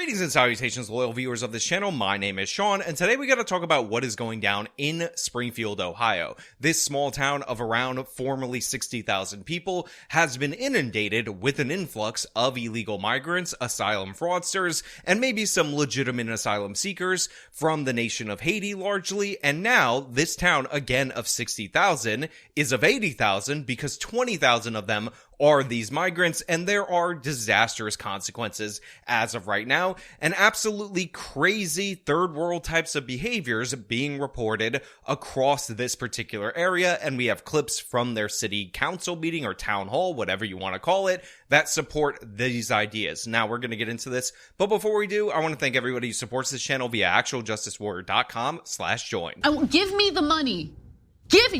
Greetings and salutations, loyal viewers of this channel. My name is Sean, and today we got to talk about what is going down in Springfield, Ohio. This small town of around formerly 60,000 people has been inundated with an influx of illegal migrants, asylum fraudsters, and maybe some legitimate asylum seekers from the nation of Haiti largely, and now this town, again of 60,000, is of 80,000 because 20,000 of them are these migrants, and there are disastrous consequences as of right now, and absolutely crazy third world types of behaviors being reported across this particular area, and we have clips from their city council meeting or town hall, whatever you want to call it, that support these ideas. Now we're going to get into this, but before we do, I want to thank everybody who supports this channel via actualjusticewarrior.com/join. Give me the money. Give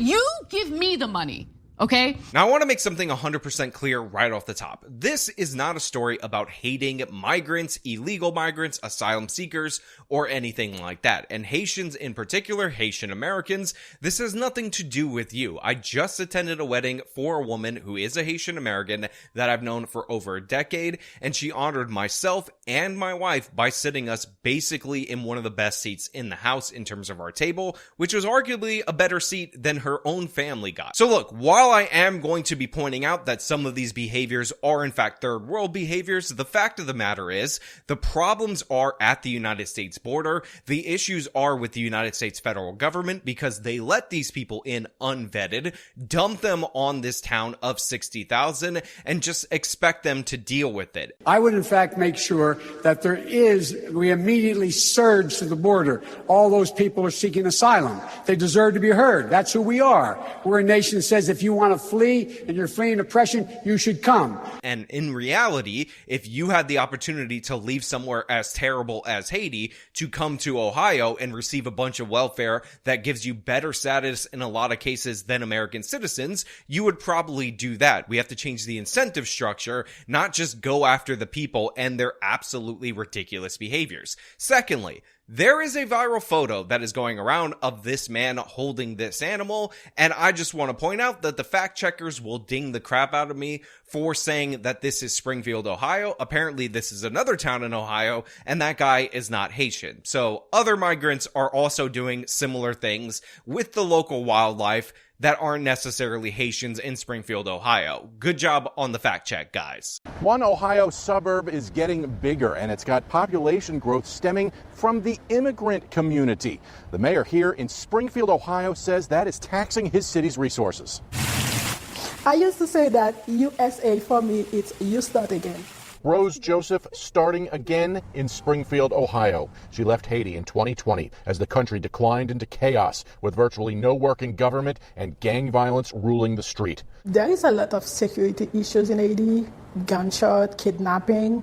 me the money. Okay? Now, I want to make something 100% clear right off the top. This is not a story about hating migrants, illegal migrants, asylum seekers, or anything like that. And Haitians in particular, Haitian Americans, this has nothing to do with you. I just attended a wedding for a woman who is a Haitian American that I've known for over a decade, and she honored myself and my wife by sitting us basically in one of the best seats in the house in terms of our table, which was arguably a better seat than her own family got. So look, while I am going to be pointing out that some of these behaviors are in fact third world behaviors, the fact of the matter is the problems are at the United States border. The issues are with the United States federal government because they let these people in unvetted, dump them on this town of 60,000, and just expect them to deal with it. I would in fact make sure that we immediately surge to the border. All those people are seeking asylum. They deserve to be heard. That's who we are. We're a nation that says if you want to flee and you're fleeing oppression, you should come. And in reality, if you had the opportunity to leave somewhere as terrible as Haiti to come to Ohio and receive a bunch of welfare that gives you better status in a lot of cases than American citizens, you would probably do that. We have to change the incentive structure, not just go after the people and their absolutely ridiculous behaviors. Secondly, there is a viral photo that is going around of this man holding this animal, and I just want to point out that the fact checkers will ding the crap out of me for saying that this is Springfield, Ohio. Apparently, this is another town in Ohio, and that guy is not Haitian. So other migrants are also doing similar things with the local wildlife that aren't necessarily Haitians in Springfield, Ohio. Good job on the fact check, guys. One Ohio suburb is getting bigger, and it's got population growth stemming from the immigrant community. The mayor here in Springfield, Ohio says that is taxing his city's resources. I used to say that USA for me, it's you start again. Rose Joseph starting again in Springfield, Ohio. She left Haiti in 2020 as the country declined into chaos with virtually no working government and gang violence ruling the street. There is a lot of security issues in Haiti, gunshot, kidnapping.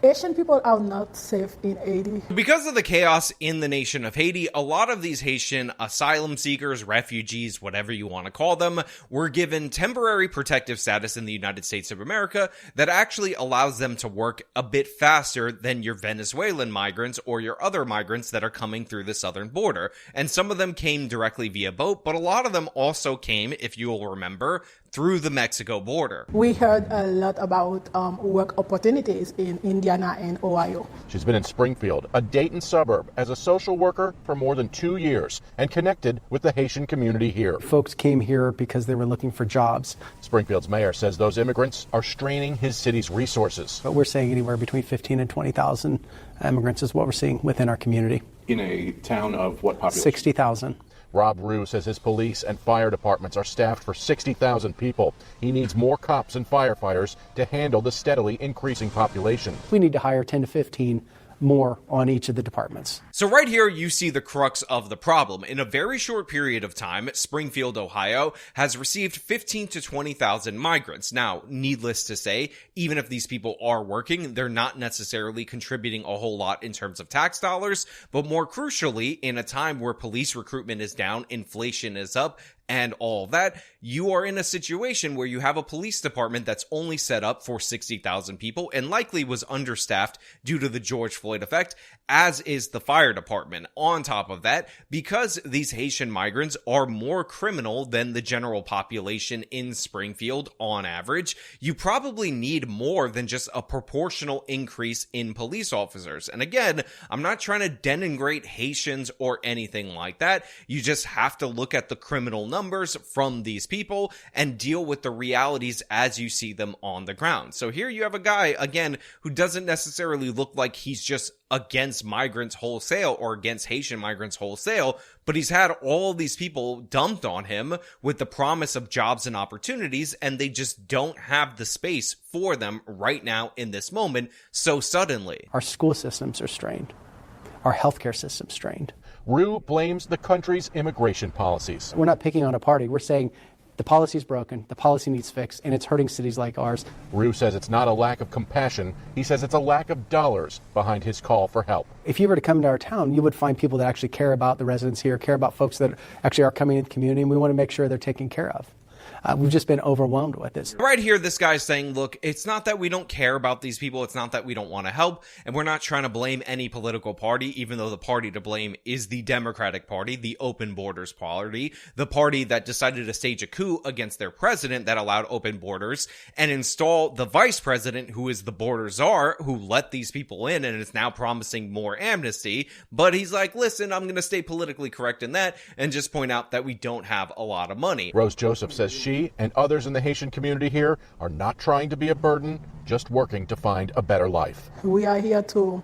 Asian people are not safe in Haiti. Because of the chaos in the nation of Haiti, a lot of these Haitian asylum seekers, refugees, whatever you want to call them, were given temporary protective status in the United States of America that actually allows them to work a bit faster than your Venezuelan migrants or your other migrants that are coming through the southern border. And some of them came directly via boat, but a lot of them also came, if you will remember, through the Mexico border. We heard a lot about work opportunities in Indiana and Ohio. She's been in Springfield, a Dayton suburb, as a social worker for more than 2 years and connected with the Haitian community here. Folks came here because they were looking for jobs. Springfield's mayor says those immigrants are straining his city's resources. But we're saying anywhere between 15 and 20,000 immigrants is what we're seeing within our community. In a town of what population? 60,000. Rob Rue says his police and fire departments are staffed for 60,000 people. He needs more cops and firefighters to handle the steadily increasing population. We need to hire 10 to 15 more on each of the departments. So right here, you see the crux of the problem. In a very short period of time, Springfield, Ohio has received 15 to 20,000 migrants. Now, needless to say, even if these people are working, they're not necessarily contributing a whole lot in terms of tax dollars. But more crucially, in a time where police recruitment is down, inflation is up, and all that, you are in a situation where you have a police department that's only set up for 60,000 people and likely was understaffed due to the George Floyd effect, as is the fire department. On top of that, because these Haitian migrants are more criminal than the general population in Springfield on average, you probably need more than just a proportional increase in police officers. And again, I'm not trying to denigrate Haitians or anything like that. You just have to look at the criminal numbers from these people and deal with the realities as you see them on the ground. So here you have a guy, again, who doesn't necessarily look like he's just against migrants wholesale or against Haitian migrants wholesale, but he's had all these people dumped on him with the promise of jobs and opportunities, and they just don't have the space for them right now in this moment so suddenly. Our school systems are strained. Our healthcare system's strained. Rue blames the country's immigration policies. We're not picking on a party. We're saying the policy's broken, the policy needs fixed, and it's hurting cities like ours. Rue says it's not a lack of compassion. He says it's a lack of dollars behind his call for help. If you were to come to our town, you would find people that actually care about the residents here, care about folks that actually are coming into the community, and we want to make sure they're taken care of. We've just been overwhelmed with this. Right here, this guy's saying, look, it's not that we don't care about these people. It's not that we don't want to help. And we're not trying to blame any political party, even though the party to blame is the Democratic Party, the Open Borders Party, the party that decided to stage a coup against their president that allowed open borders and install the vice president, who is the border czar, who let these people in and is now promising more amnesty. But he's like, listen, I'm going to stay politically correct in that and just point out that we don't have a lot of money. Rose Joseph says she and others in the Haitian community here are not trying to be a burden, just working to find a better life. We are here to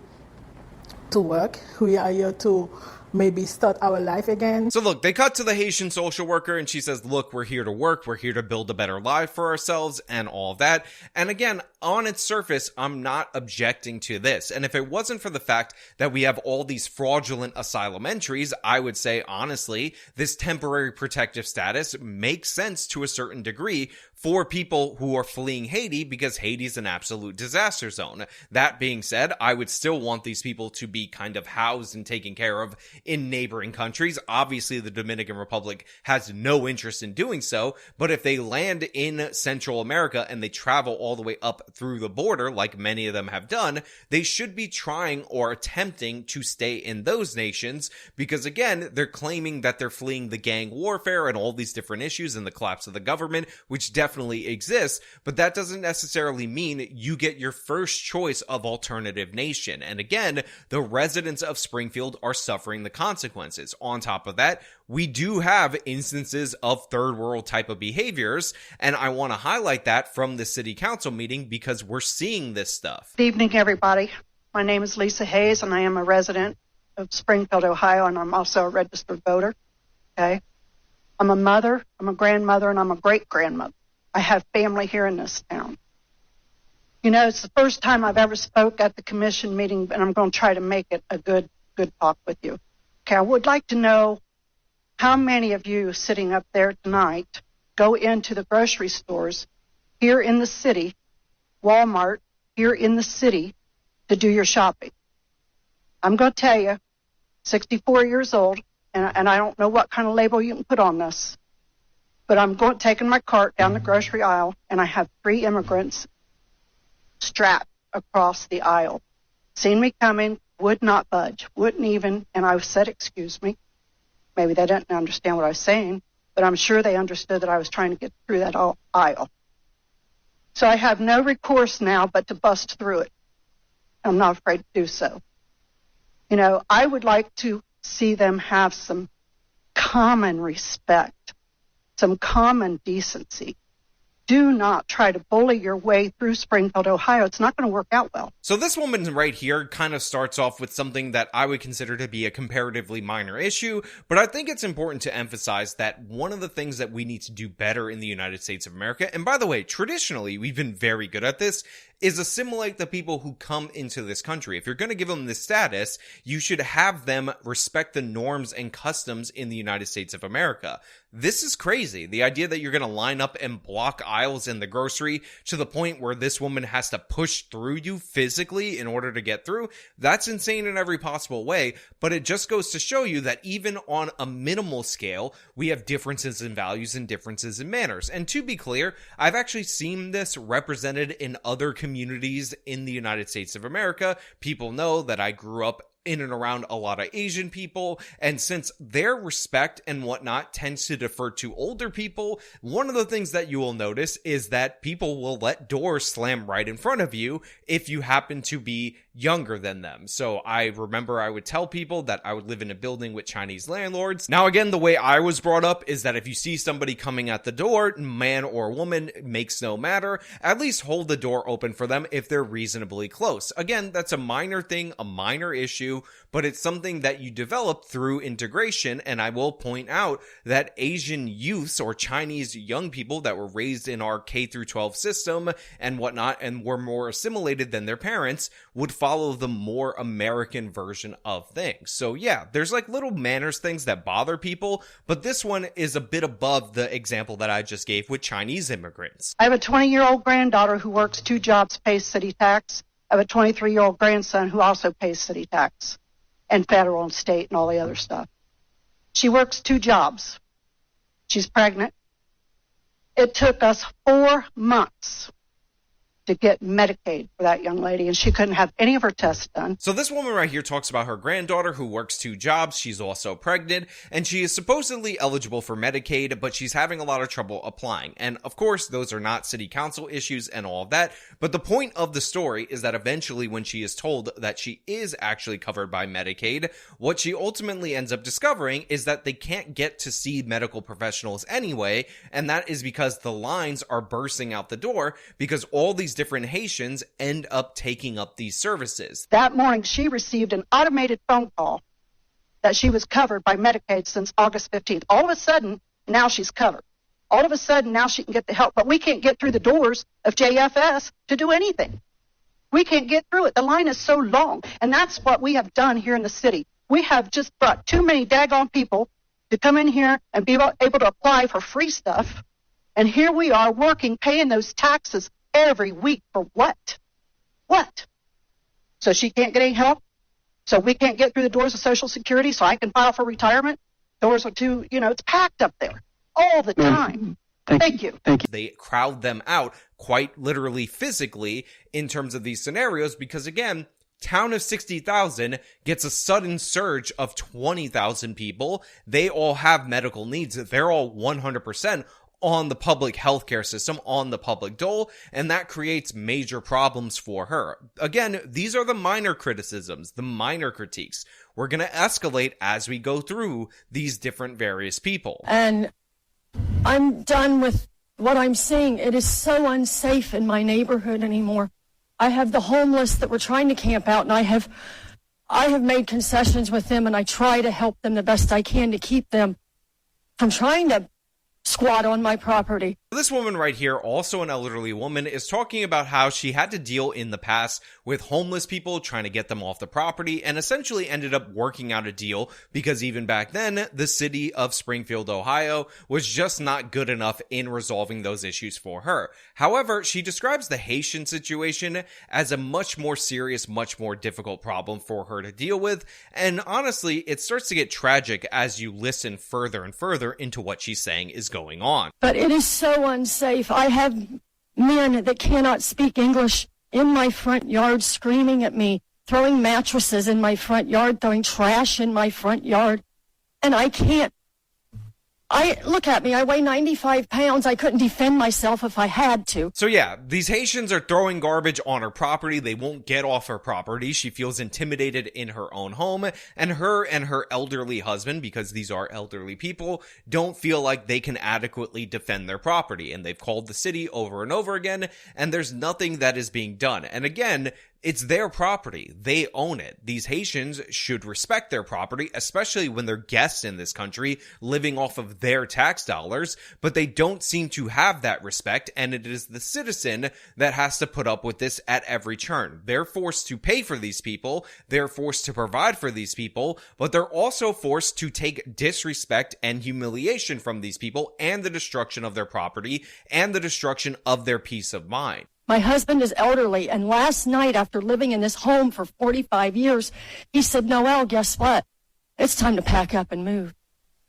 work. We are here to maybe start our life again. So look, they cut to the Haitian social worker and she says, look, we're here to work. We're here to build a better life for ourselves and all of that. And again, on its surface, I'm not objecting to this. And if it wasn't for the fact that we have all these fraudulent asylum entries, I would say, honestly, this temporary protective status makes sense to a certain degree for people who are fleeing Haiti because Haiti is an absolute disaster zone. That being said, I would still want these people to be kind of housed and taken care of in neighboring countries. Obviously, the Dominican Republic has no interest in doing so, but if they land in Central America and they travel all the way up through the border, like many of them have done, they should be trying or attempting to stay in those nations because, again, they're claiming that they're fleeing the gang warfare and all these different issues and the collapse of the government, which definitely exists, but that doesn't necessarily mean you get your first choice of alternative nation. And again, the residents of Springfield are suffering the consequences. On top of that, we do have instances of third world type of behaviors, and I want to highlight that from the city council meeting because we're seeing this stuff. Good evening, everybody. My name is Lisa Hayes, and I am a resident of Springfield, Ohio, and I'm also a registered voter. Okay, I'm a mother, I'm a grandmother, and I'm a great-grandmother. I have family here in this town. You know, it's the first time I've ever spoke at the commission meeting, and I'm going to try to make it a good talk with you. Okay, I would like to know how many of you sitting up there tonight go into the grocery stores here in the city, Walmart here in the city, to do your shopping. I'm going to tell you, 64 years old, and I don't know what kind of label you can put on this, but I'm taking my cart down the grocery aisle, and I have 3 immigrants strapped across the aisle. Seen me coming, would not budge, wouldn't even, and I said, excuse me. Maybe they didn't understand what I was saying, but I'm sure they understood that I was trying to get through that aisle. So I have no recourse now but to bust through it. I'm not afraid to do so. You know, I would like to see them have some common respect, some common decency. Do not try to bully your way through Springfield, Ohio. It's not going to work out well. So this woman right here kind of starts off with something that I would consider to be a comparatively minor issue, but I think it's important to emphasize that one of the things that we need to do better in the United States of America, and by the way, traditionally, we've been very good at this, is assimilate the people who come into this country. If you're going to give them this status, you should have them respect the norms and customs in the United States of America. This is crazy. The idea that you're going to line up and block aisles in the grocery to the point where this woman has to push through you physically in order to get through, that's insane in every possible way. But it just goes to show you that even on a minimal scale, we have differences in values and differences in manners. And to be clear, I've actually seen this represented in other communities in the United States of America. People know that I grew up in and around a lot of Asian people, and since their respect and whatnot tends to defer to older people, one of the things that you will notice is that people will let doors slam right in front of you if you happen to be younger than them. So I remember I would tell people that I would live in a building with Chinese landlords. Now again, the way I was brought up is that if you see somebody coming at the door, man or woman, makes no matter, at least hold the door open for them if they're reasonably close. Again, that's a minor thing, a minor issue, but it's something that you develop through integration. And I will point out that Asian youths or Chinese young people that were raised in our K through 12 system and whatnot and were more assimilated than their parents would follow the more American version of things. So yeah, there's like little manners things that bother people, but this one is a bit above the example that I just gave with Chinese immigrants. I have a 20-year-old granddaughter who works 2 jobs, pays city tax. I have a 23-year-old grandson who also pays city tax and federal and state and all the other stuff. She works 2 jobs. She's pregnant. It took us 4 months to get Medicaid for that young lady, and she couldn't have any of her tests done. So this woman right here talks about her granddaughter who works 2 jobs. She's also pregnant, and she is supposedly eligible for Medicaid, but she's having a lot of trouble applying. And of course, those are not city council issues and all of that. But the point of the story is that eventually when she is told that she is actually covered by Medicaid, what she ultimately ends up discovering is that they can't get to see medical professionals anyway, and that is because the lines are bursting out the door because all these different Haitians end up taking up these services. That morning, she received an automated phone call that she was covered by Medicaid since August 15th. All of a sudden, now she's covered. All of a sudden, now she can get the help. But we can't get through the doors of JFS to do anything. We can't get through it. The line is so long. And that's what we have done here in the city. We have just brought too many daggone people to come in here and be able to apply for free stuff. And here we are working, paying those taxes every week for what? What? So she can't get any help? So we can't get through the doors of Social Security so I can file for retirement? Doors are too, it's packed up there all the time. Thank you. They crowd them out quite literally physically in terms of these scenarios because, again, town of 60,000 gets a sudden surge of 20,000 people. They all have medical needs. They're all 100% on the public healthcare system, on the public dole, and that creates major problems for her. Again, these are the minor criticisms, the minor critiques. We're going to escalate as we go through these different various people. And I'm done with what I'm seeing. It is so unsafe in my neighborhood anymore. I have the homeless that were trying to camp out, and I have made concessions with them, and I try to help them the best I can to keep them from trying to squat on my property. This woman right here, also an elderly woman, is talking about how she had to deal in the past with homeless people trying to get them off the property and essentially ended up working out a deal because even back then, the city of Springfield, Ohio was just not good enough in resolving those issues for her. However, she describes the Haitian situation as a much more serious, much more difficult problem for her to deal with. And honestly, it starts to get tragic as you listen further and further into what she's saying is going on. But it is so unsafe. I have men that cannot speak English in my front yard screaming at me, throwing mattresses in my front yard, throwing trash in my front yard. And I can't. Look at me, I weigh 95 pounds. I couldn't defend myself if I had to. So yeah, these Haitians are throwing garbage on her property. They won't get off her property. She feels intimidated in her own home, and her elderly husband, because these are elderly people, don't feel like they can adequately defend their property. And they've called the city over and over again, and there's nothing that is being done. And again, It's their property. They own it. These Haitians should respect their property, especially when they're guests in this country living off of their tax dollars, but they don't seem to have that respect, and it is the citizen that has to put up with this at every turn. They're forced to pay for these people, they're forced to provide for these people, but they're also forced to take disrespect and humiliation from these people and the destruction of their property and the destruction of their peace of mind. My husband is elderly, and last night, after living in this home for 45 years, he said, Noelle, guess what? It's time to pack up and move.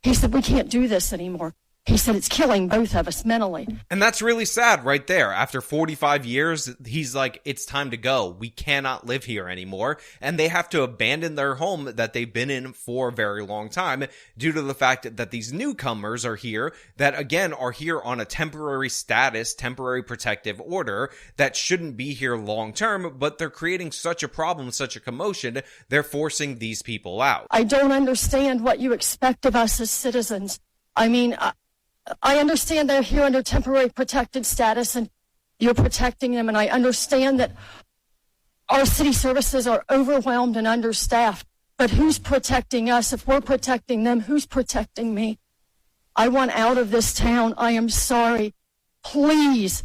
He said, we can't do this anymore. He said, it's killing both of us mentally. And that's really sad right there. After 45 years, he's like, it's time to go. We cannot live here anymore. And they have to abandon their home that they've been in for a very long time due to the fact that these newcomers are here that, again, are here on a temporary status, temporary protective order that shouldn't be here long term, but they're creating such a problem, such a commotion, they're forcing these people out. I don't understand what you expect of us as citizens. I mean, I understand they're here under temporary protected status and you're protecting them, and I understand that our city services are overwhelmed and understaffed, but who's protecting us? If we're protecting them, who's protecting me? I want out of this town. I am sorry. Please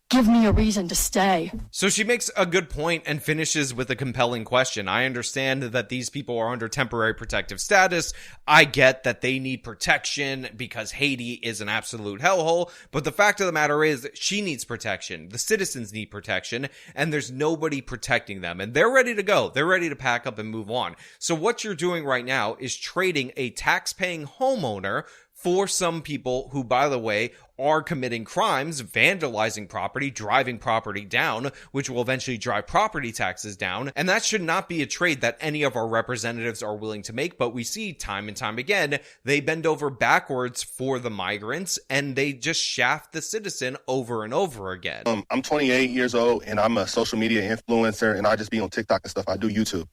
give me a reason to stay. So she makes a good point and finishes with a compelling question. I understand that these people are under temporary protective status. I get that they need protection because Haiti is an absolute hellhole. But the fact of the matter is she needs protection. The citizens need protection, and there's nobody protecting them. And they're ready to go. They're ready to pack up and move on. So what you're doing right now is trading a tax-paying homeowner for some people who, by the way, are committing crimes, vandalizing property, driving property down, which will eventually drive property taxes down. And that should not be a trade that any of our representatives are willing to make. But we see time and time again, they bend over backwards for the migrants and they just shaft the citizen over and over again. I'm 28 years old and I'm a social media influencer and I just be on TikTok and stuff. I do YouTube.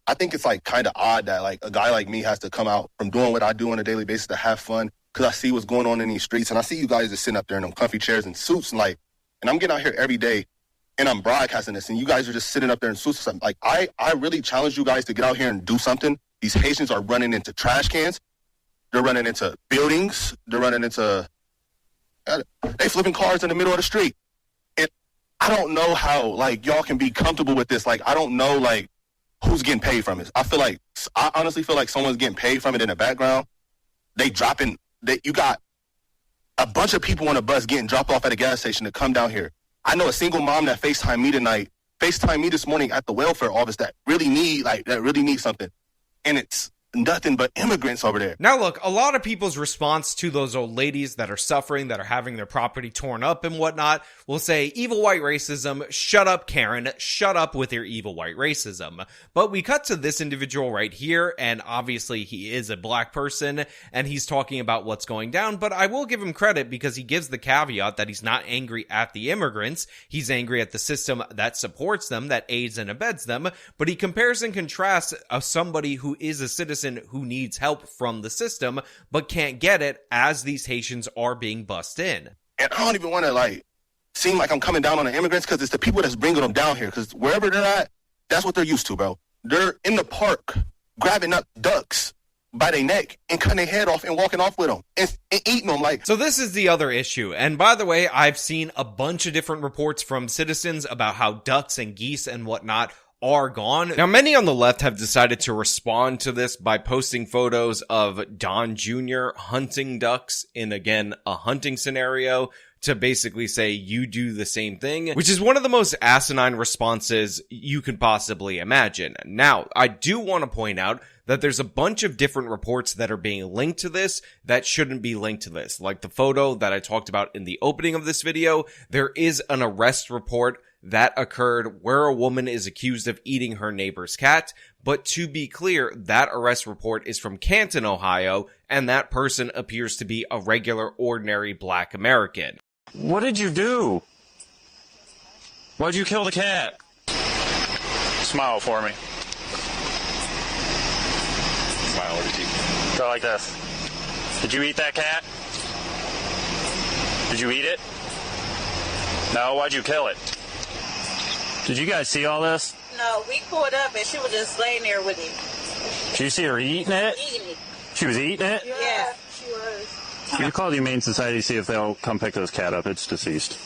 I think it's like kind of odd that like a guy like me has to come out from doing what I do on a daily basis to have fun, because I see what's going on in these streets and I see you guys just sitting up there in them comfy chairs and suits and I'm getting out here every day and I'm broadcasting this and you guys are just sitting up there in suits. Like I really challenge you guys to get out here and do something. These Haitians are running into trash cans. They're running into buildings. They're running into, they flipping cars in the middle of the street. And I don't know how like y'all can be comfortable with this. Like, I don't know like who's getting paid from it. I honestly feel like someone's getting paid from it in the background. You got a bunch of people on a bus getting dropped off at a gas station to come down here. I know a single mom that FaceTimed me this morning at the welfare office that really need something. And it's nothing but immigrants over there. Now look, a lot of people's response to those old ladies that are suffering, that are having their property torn up and whatnot, will say, evil white racism, shut up Karen, shut up with your evil white racism. But we cut to this individual right here, and obviously he is a black person, and he's talking about what's going down, but I will give him credit because he gives the caveat that he's not angry at the immigrants, he's angry at the system that supports them, that aids and abets them, but he compares and contrasts somebody who is a citizen who needs help from the system but can't get it as these Haitians are being bussed in. And I don't even want to seem like I'm coming down on the immigrants, because it's the people that's bringing them down here, because wherever they're at, that's what they're used to, bro. They're in the park grabbing up ducks by their neck and cutting their head off and walking off with them and eating them. So this is the other issue. And by the way, I've seen a bunch of different reports from citizens about how ducks and geese and whatnot are gone. Now, many on the left have decided to respond to this by posting photos of Don Jr. hunting ducks in, again, a hunting scenario to basically say, you do the same thing, which is one of the most asinine responses you could possibly imagine. Now, I do want to point out that there's a bunch of different reports that are being linked to this that shouldn't be linked to this. Like the photo that I talked about in the opening of this video, there is an arrest report that occurred where a woman is accused of eating her neighbor's cat. But to be clear, that arrest report is from Canton, Ohio, and that person appears to be a regular, ordinary black American. What did you do? Why'd you kill the cat? Smile for me. Smile with your teeth. Go like this. Did you eat that cat? Did you eat it? No, why'd you kill it? Did you guys see all this? No, we pulled up and she was just laying there with it. Did you see her eating it? Eating it. She was eating it? Yeah, she was. You call the Humane Society, see if they'll come pick this cat up. It's deceased.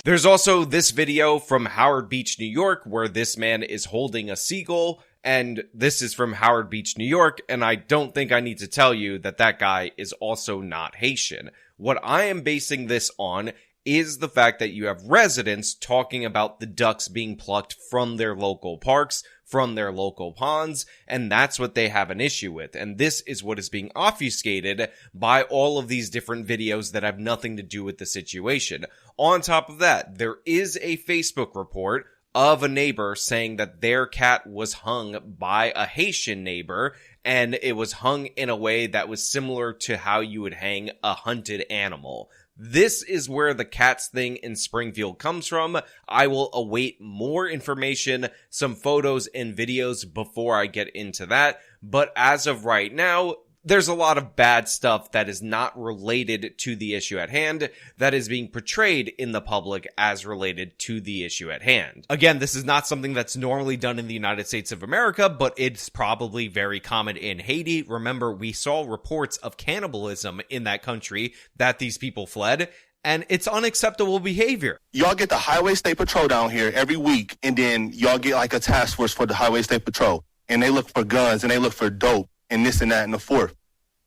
There's also this video from Howard Beach, New York, where this man is holding a seagull, and this is from Howard Beach, New York, and I don't think I need to tell you that that guy is also not Haitian. What I am basing this on is the fact that you have residents talking about the ducks being plucked from their local parks, from their local ponds, and that's what they have an issue with. And this is what is being obfuscated by all of these different videos that have nothing to do with the situation. On top of that, there is a Facebook report of a neighbor saying that their cat was hung by a Haitian neighbor, and it was hung in a way that was similar to how you would hang a hunted animal. This is where the cats thing in Springfield comes from. I will await more information, some photos and videos before I get into that. But as of right now, there's a lot of bad stuff that is not related to the issue at hand that is being portrayed in the public as related to the issue at hand. Again, this is not something that's normally done in the United States of America, but it's probably very common in Haiti. Remember, we saw reports of cannibalism in that country that these people fled, and it's unacceptable behavior. Y'all get the Highway State Patrol down here every week, and then y'all get like a task force for the Highway State Patrol, and they look for guns, and they look for dope, and this and that and the fourth.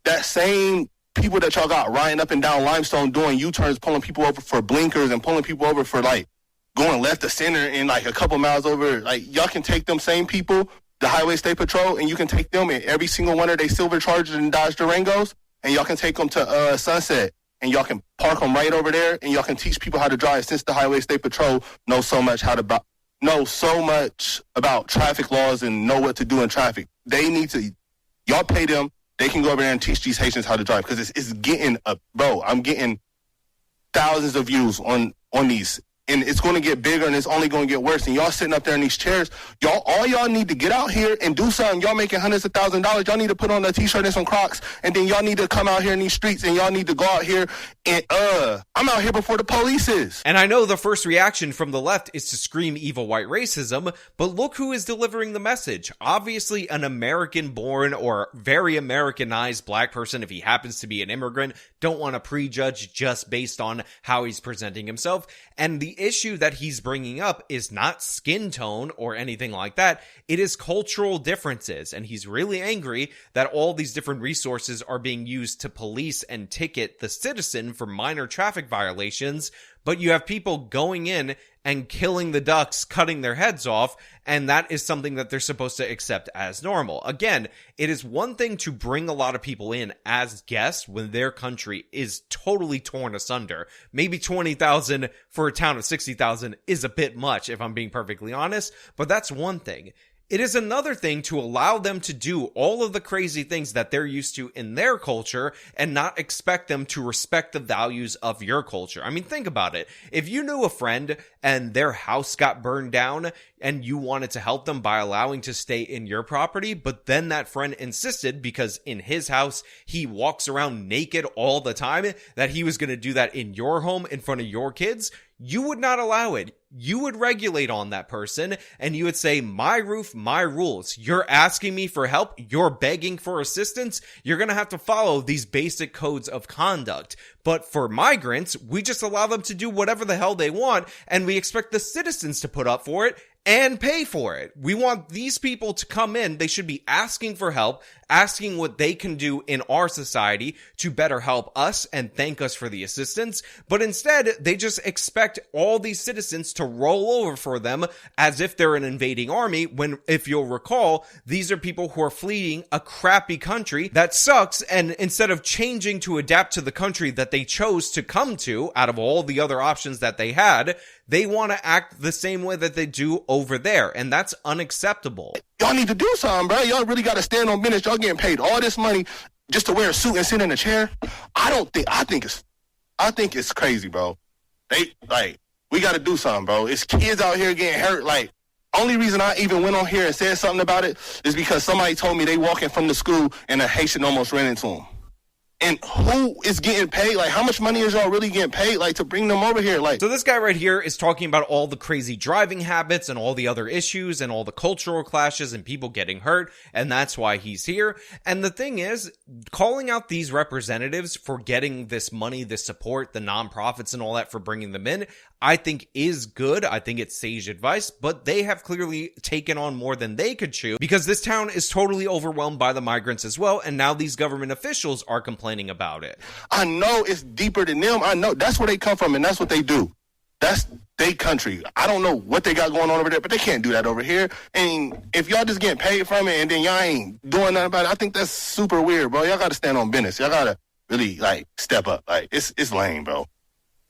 That same people that y'all got riding up and down Limestone doing U-turns, pulling people over for blinkers and pulling people over for, like, going left to center and, like, a couple miles over. Like, y'all can take them same people, the Highway State Patrol, and you can take them in every single one of their silver Chargers and Dodge Durangos, and y'all can take them to Sunset, and y'all can park them right over there, and y'all can teach people how to drive, since the Highway State Patrol knows so much about traffic laws and know what to do in traffic. They need to, y'all pay them. They can go over there and teach these Haitians how to drive, because it's getting bro, I'm getting thousands of views on these, and it's going to get bigger, and it's only going to get worse. And y'all sitting up there in these chairs, all y'all need to get out here and do something. Y'all making hundreds of thousands of dollars. Y'all need to put on a T-shirt and some Crocs, and then y'all need to come out here in these streets, and y'all need to go out here and I'm out here before the police is. And I know the first reaction from the left is to scream evil white racism, but look who is delivering the message. Obviously an American-born or very Americanized black person, if he happens to be an immigrant. Don't want to prejudge just based on how he's presenting himself. And the issue that he's bringing up is not skin tone or anything like that. It is cultural differences. And he's really angry that all these different resources are being used to police and ticket the citizen for minor traffic violations. But you have people going in and killing the ducks, cutting their heads off, and that is something that they're supposed to accept as normal. Again, it is one thing to bring a lot of people in as guests when their country is totally torn asunder. Maybe 20,000 for a town of 60,000 is a bit much, if I'm being perfectly honest, but that's one thing. It is another thing to allow them to do all of the crazy things that they're used to in their culture and not expect them to respect the values of your culture. I mean, think about it. If you knew a friend and their house got burned down and you wanted to help them by allowing to stay in your property, but then that friend insisted, because in his house he walks around naked all the time, that he was going to do that in your home in front of your kids, you would not allow it. You would regulate on that person, and you would say, my roof, my rules. You're asking me for help. You're begging for assistance. You're going to have to follow these basic codes of conduct. But for migrants, we just allow them to do whatever the hell they want, and we expect the citizens to put up for it and pay for it. We want these people to come in. They should be asking for help, asking what they can do in our society to better help us and thank us for the assistance. But instead, they just expect all these citizens to roll over for them as if they're an invading army, when, if you'll recall, these are people who are fleeing a crappy country that sucks, and instead of changing to adapt to the country that they chose to come to out of all the other options that they had, they want to act the same way that they do over there, and that's unacceptable. Y'all need to do something, bro. Y'all really got to stand on business. Y'all getting paid all this money just to wear a suit and sit in a chair. I think it's crazy, bro. We got to do something, bro. It's kids out here getting hurt. Like, only reason I even went on here and said something about it is because somebody told me they walking from the school and a Haitian almost ran into them. And who is getting paid? Like, how much money is y'all really getting paid, like, to bring them over here? Like, so this guy right here is talking about all the crazy driving habits and all the other issues and all the cultural clashes and people getting hurt, and that's why he's here. And the thing is, calling out these representatives for getting this money, this support, the nonprofits and all that for bringing them in, I think is good. I think it's sage advice, but they have clearly taken on more than they could chew because this town is totally overwhelmed by the migrants as well, and now these government officials are complaining about it. I know it's deeper than them. I know that's where they come from and that's what they do. That's their country. I don't know what they got going on over there, but they can't do that over here. And if y'all just getting paid from it and then y'all ain't doing nothing about it, I think that's super weird, bro. Y'all got to stand on business. Y'all got to really, like, step up. Like, it's lame, bro.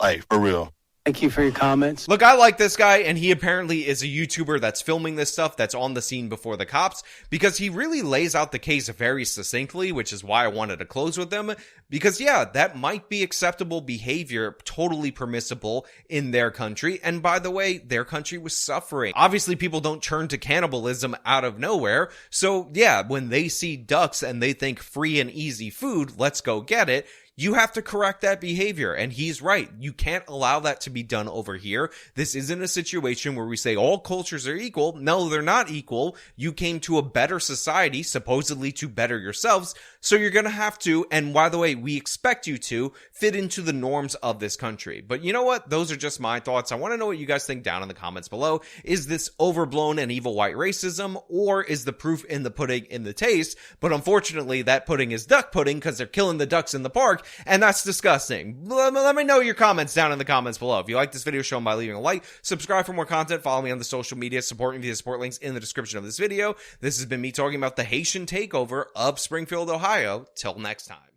Like, for real. Thank you for your comments. Look, I like this guy, and he apparently is a YouTuber that's filming this stuff, that's on the scene before the cops, because he really lays out the case very succinctly, which is why I wanted to close with him, because yeah, that might be acceptable behavior, totally permissible in their country, and by the way, their country was suffering. Obviously, people don't turn to cannibalism out of nowhere, so yeah, when they see ducks and they think free and easy food, let's go get it, you have to correct that behavior, and he's right. You can't allow that to be done over here. This isn't a situation where we say all cultures are equal. No, they're not equal. You came to a better society, supposedly to better yourselves, so you're gonna have to, and by the way, we expect you to, fit into the norms of this country. But you know what? Those are just my thoughts. I want to know what you guys think down in the comments below. Is this overblown and evil white racism, or is the proof in the pudding in the taste? But unfortunately, that pudding is duck pudding because they're killing the ducks in the park, and that's disgusting. Let me know your comments down in the comments below. If you like this video, show them by leaving a like, subscribe for more content, follow me on the social media, support me via support links in the description of this video. This has been me talking about the Haitian takeover of Springfield, Ohio. Till next time.